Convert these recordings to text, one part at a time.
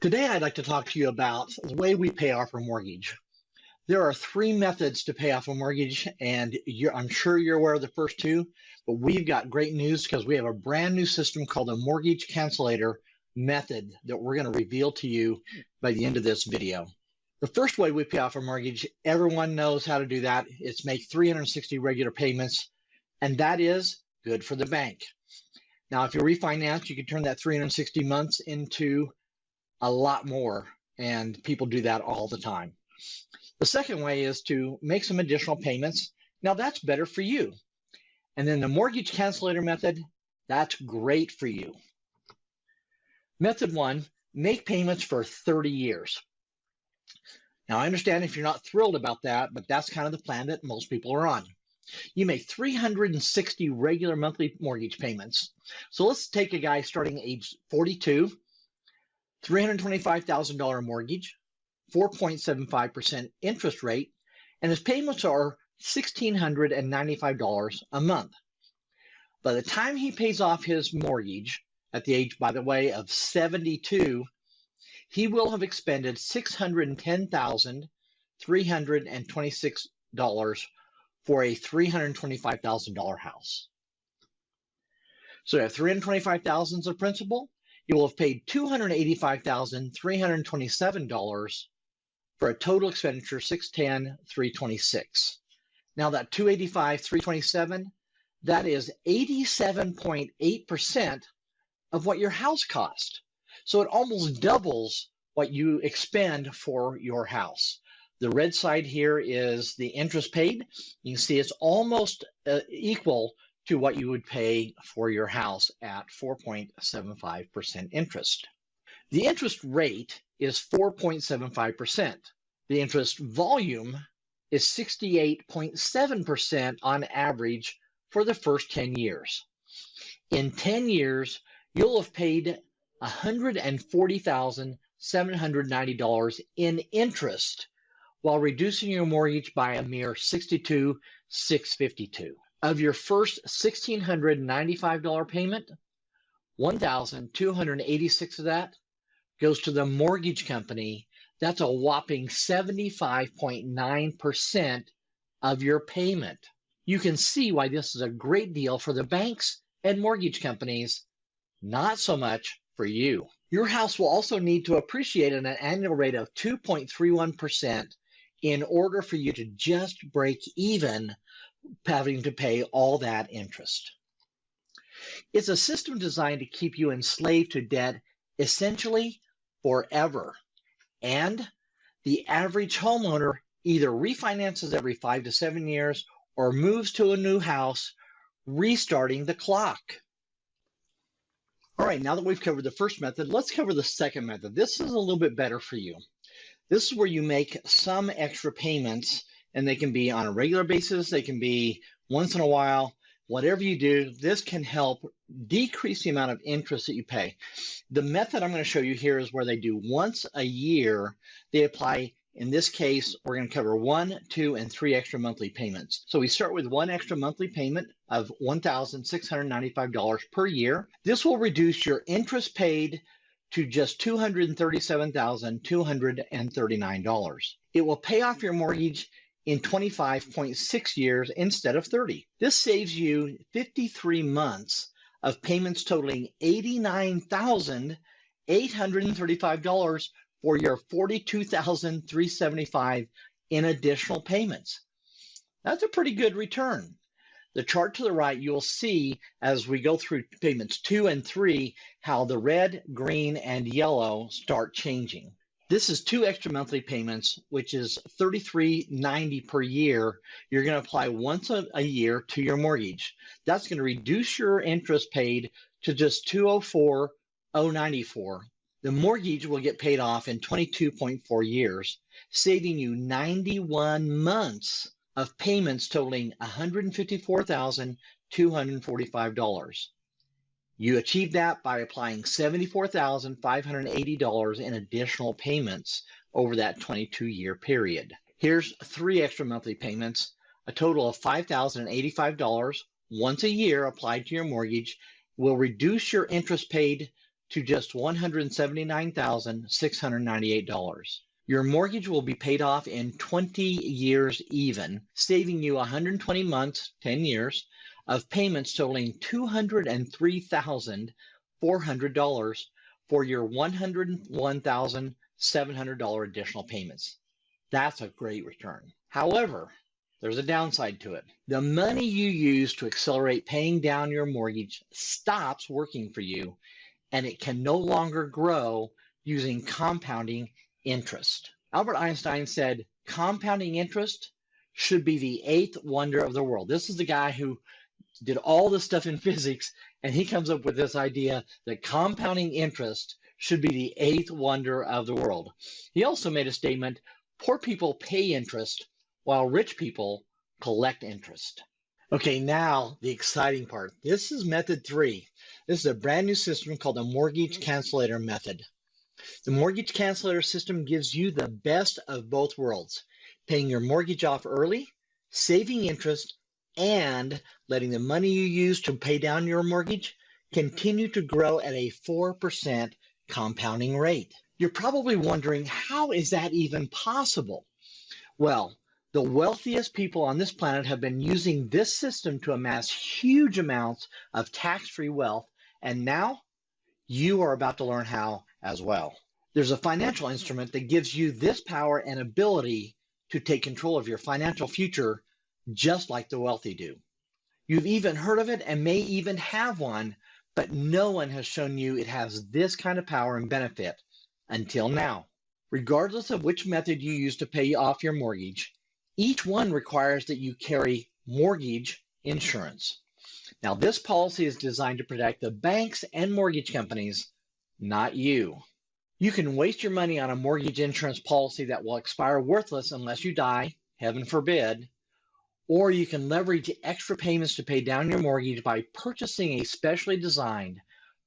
Today, I'd like to talk to you about the way we pay off our mortgage. There are three methods to pay off a mortgage, and I'm sure you're aware of the first two, but we've got great news because we have a brand new system called the Mortgage Cancelator method that we're going to reveal to you by the end of this video. The first way we pay off a mortgage, everyone knows how to do that. It's make 360 regular payments, and that is good for the bank. Now, if you refinance, you can turn that 360 months into a lot more, and people do that all the time. The second way is to make some additional payments. Now that's better for you. And then the mortgage cancelator method, that's great for you. Method one, make payments for 30 years. Now I understand if you're not thrilled about that, but that's kind of the plan that most people are on. You make 360 regular monthly mortgage payments. So let's take a guy starting age 42, $325,000 mortgage, 4.75% interest rate, and his payments are $1,695 a month. By the time he pays off his mortgage, at the age, by the way, of 72, he will have expended $610,326 for a $325,000 house. So you have $325,000 of principal. You will have paid $285,327 for a total expenditure of $610,326. Now that $285,327, that is 87.8% of what your house cost. So it almost doubles what you expend for your house. The red side here is the interest paid. You can see it's almost equal to what you would pay for your house at 4.75% interest. The interest rate is 4.75%. The interest volume is 68.7% on average for the first 10 years. In 10 years, you'll have paid $140,790 in interest while reducing your mortgage by a mere $62,652. Of your first $1,695 payment, $1,286 of that goes to the mortgage company. That's a whopping 75.9% of your payment. You can see why this is a great deal for the banks and mortgage companies, not so much for you. Your house will also need to appreciate at an annual rate of 2.31% in order for you to just break even having to pay all that interest. It's a system designed to keep you enslaved to debt essentially forever. And the average homeowner either refinances every 5 to 7 years or moves to a new house, restarting the clock. All right, now that we've covered the first method, let's cover the second method. This is a little bit better for you. This is where you make some extra payments, and they can be on a regular basis, they can be once in a while. Whatever you do, this can help decrease the amount of interest that you pay. The method I'm going to show you here is where they do once a year. They apply, in this case, we're going to cover 1, 2, and 3 extra monthly payments. So we start with one extra monthly payment of $1,695 per year. This will reduce your interest paid to just $237,239. It will pay off your mortgage in 25.6 years instead of 30. This saves you 53 months of payments totaling $89,835 for your $42,375 in additional payments. That's a pretty good return. The chart to the right, you'll see as we go through payments 2 and 3, how the red, green, and yellow start changing. This is 2 extra monthly payments, which is $33.90 per year. You're going to apply once a year to your mortgage. That's going to reduce your interest paid to just $204,094. The mortgage will get paid off in 22.4 years, saving you 91 months of payments totaling $154,245. You achieve that by applying $74,580 in additional payments over that 22-year period. Here's 3 extra monthly payments, a total of $5,085 once a year applied to your mortgage will reduce your interest paid to just $179,698. Your mortgage will be paid off in 20 years even, saving you 120 months, 10 years, of payments totaling $203,400 for your $101,700 additional payments. That's a great return. However, there's a downside to it. The money you use to accelerate paying down your mortgage stops working for you, and it can no longer grow using compounding interest. Albert Einstein said, compounding interest should be the eighth wonder of the world. This is the guy who did all this stuff in physics, and he comes up with this idea that compounding interest should be the eighth wonder of the world. He also made a statement, poor people pay interest while rich people collect interest. Okay, now the exciting part. This is method 3. This is a brand new system called the Mortgage Cancelator method. The Mortgage Cancelator system gives you the best of both worlds, paying your mortgage off early, saving interest, and letting the money you use to pay down your mortgage continue to grow at a 4% compounding rate. You're probably wondering, how is that even possible? Well, the wealthiest people on this planet have been using this system to amass huge amounts of tax-free wealth, and now you are about to learn how as well. There's a financial instrument that gives you this power and ability to take control of your financial future just like the wealthy do. You've even heard of it and may even have one, but no one has shown you it has this kind of power and benefit until now. Regardless of which method you use to pay off your mortgage, each one requires that you carry mortgage insurance. Now, this policy is designed to protect the banks and mortgage companies, not you. You can waste your money on a mortgage insurance policy that will expire worthless unless you die, heaven forbid, or you can leverage extra payments to pay down your mortgage by purchasing a specially designed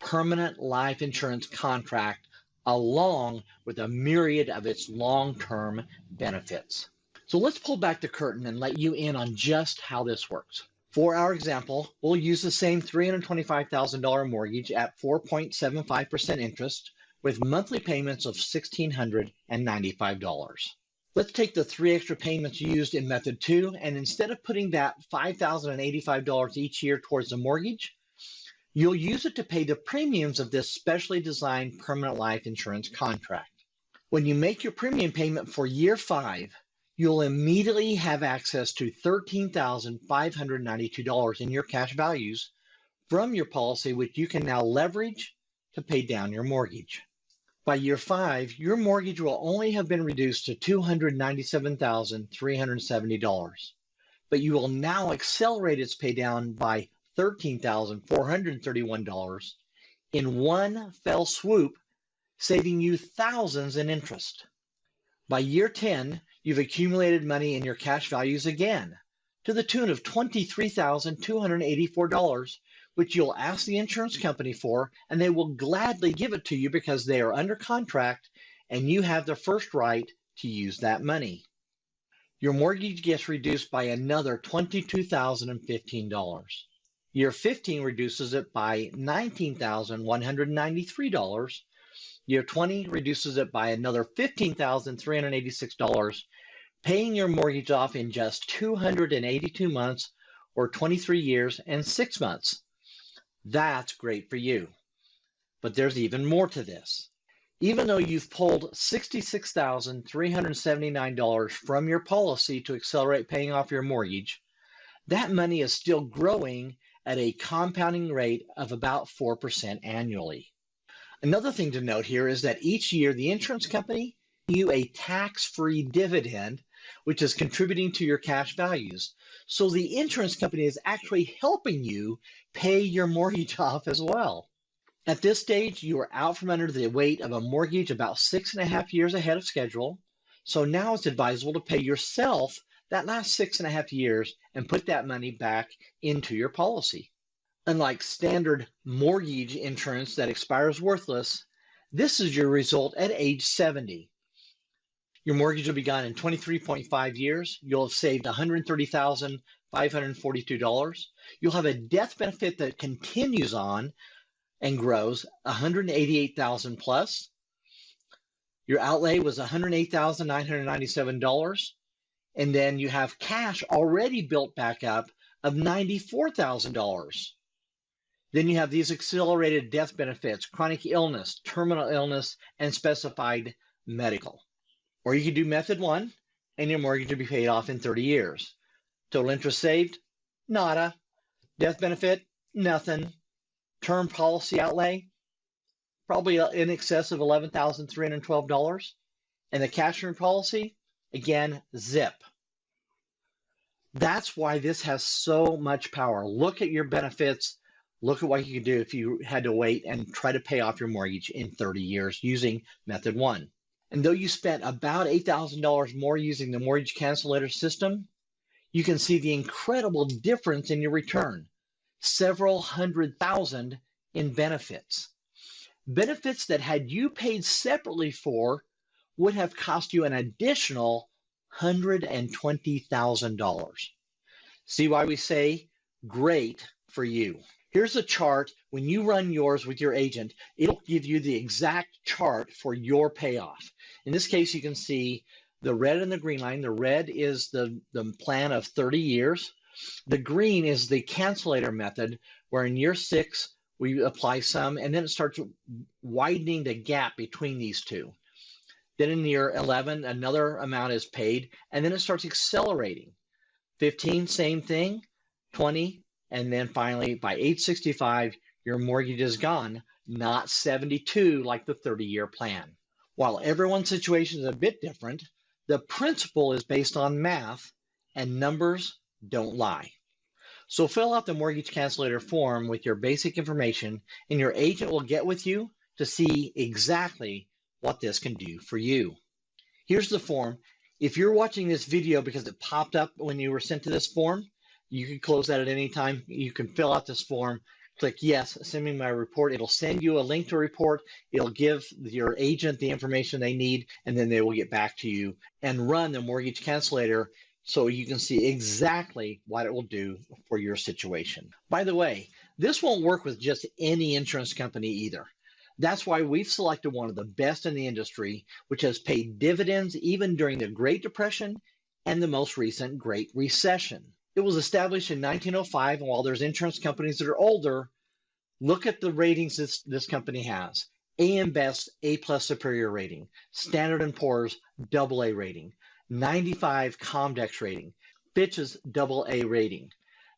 permanent life insurance contract along with a myriad of its long-term benefits. So let's pull back the curtain and let you in on just how this works. For our example, we'll use the same $325,000 mortgage at 4.75% interest with monthly payments of $1,695. Let's take the 3 extra payments used in method 2, and instead of putting that $5,085 each year towards the mortgage, you'll use it to pay the premiums of this specially designed permanent life insurance contract. When you make your premium payment for year 5, you'll immediately have access to $13,592 in your cash values from your policy, which you can now leverage to pay down your mortgage. By year 5, your mortgage will only have been reduced to $297,370, but you will now accelerate its pay down by $13,431 in one fell swoop, saving you thousands in interest. By year 10, you've accumulated money in your cash values again to the tune of $23,284, which you'll ask the insurance company for, and they will gladly give it to you because they are under contract and you have the first right to use that money. Your mortgage gets reduced by another $22,015. Year 15 reduces it by $19,193. Year 20 reduces it by another $15,386, paying your mortgage off in just 282 months or 23 years and 6 months. That's great for you. But there's even more to this. Even though you've pulled $66,379 from your policy to accelerate paying off your mortgage, that money is still growing at a compounding rate of about 4% annually. Another thing to note here is that each year the insurance company gives you a tax-free dividend, which is contributing to your cash values. So the insurance company is actually helping you pay your mortgage off as well. At this stage, you are out from under the weight of a mortgage about 6.5 years ahead of schedule. So now it's advisable to pay yourself that last 6.5 years and put that money back into your policy. Unlike standard mortgage insurance that expires worthless, this is your result at age 70. Your mortgage will be gone in 23.5 years. You'll have saved $130,542. You'll have a death benefit that continues on and grows 188,000 plus. Your outlay was $108,997. And then you have cash already built back up of $94,000. Then you have these accelerated death benefits, chronic illness, terminal illness, and specified medical. Or you could do method one, and your mortgage will be paid off in 30 years. Total interest saved? Nada. Death benefit? Nothing. Term policy outlay? Probably in excess of $11,312. And the cash return policy? Again, zip. That's why this has so much power. Look at your benefits. Look at what you could do if you had to wait and try to pay off your mortgage in 30 years using method one. And though you spent about $8,000 more using the mortgage cancelator system, you can see the incredible difference in your return. Several $100,000 in benefits. Benefits that had you paid separately for would have cost you an additional $120,000. See why we say great for you. Here's a chart. When you run yours with your agent, it'll give you the exact chart for your payoff. In this case, you can see the red and the green line. The red is the plan of 30 years. The green is the cancelator method, where in year 6, we apply some, and then it starts widening the gap between these two. Then in year 11, another amount is paid, and then it starts accelerating. 15, same thing, 20, and then finally by age 65, your mortgage is gone, not 72 like the 30-year plan. While everyone's situation is a bit different, the principle is based on math, and numbers don't lie. So fill out the mortgage cancelator form with your basic information, and your agent will get with you to see exactly what this can do for you. Here's the form. If you're watching this video because it popped up when you were sent to this form, you can close that at any time. You can fill out this form, click yes, send me my report. It'll send you a link to a report. It'll give your agent the information they need, and then they will get back to you and run the mortgage cancelator so you can see exactly what it will do for your situation. By the way, this won't work with just any insurance company either. That's why we've selected one of the best in the industry, which has paid dividends even during the Great Depression and the most recent Great Recession. It was established in 1905, and while there's insurance companies that are older, look at the ratings this company has. AM Best A+ superior rating, Standard & Poor's AA rating, 95 Comdex rating, Fitch's AA rating.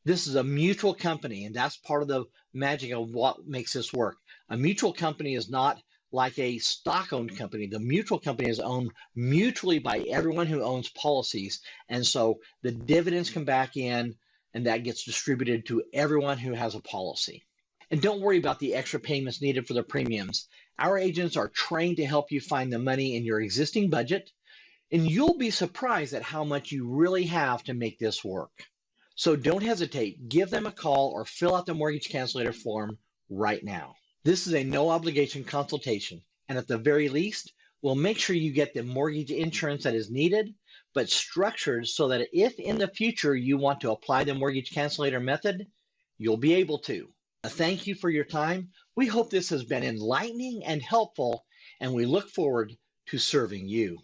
This is a mutual company, and that's part of the magic of what makes this work. A mutual company is not like a stock-owned company. The mutual company is owned mutually by everyone who owns policies, and so the dividends come back in, and that gets distributed to everyone who has a policy. And don't worry about the extra payments needed for the premiums. Our agents are trained to help you find the money in your existing budget, and you'll be surprised at how much you really have to make this work. So don't hesitate. Give them a call or fill out the mortgage cancelator form right now. This is a no obligation consultation, and at the very least, we'll make sure you get the mortgage insurance that is needed, but structured so that if in the future you want to apply the mortgage cancelator method, you'll be able to. Thank you for your time. We hope this has been enlightening and helpful, and we look forward to serving you.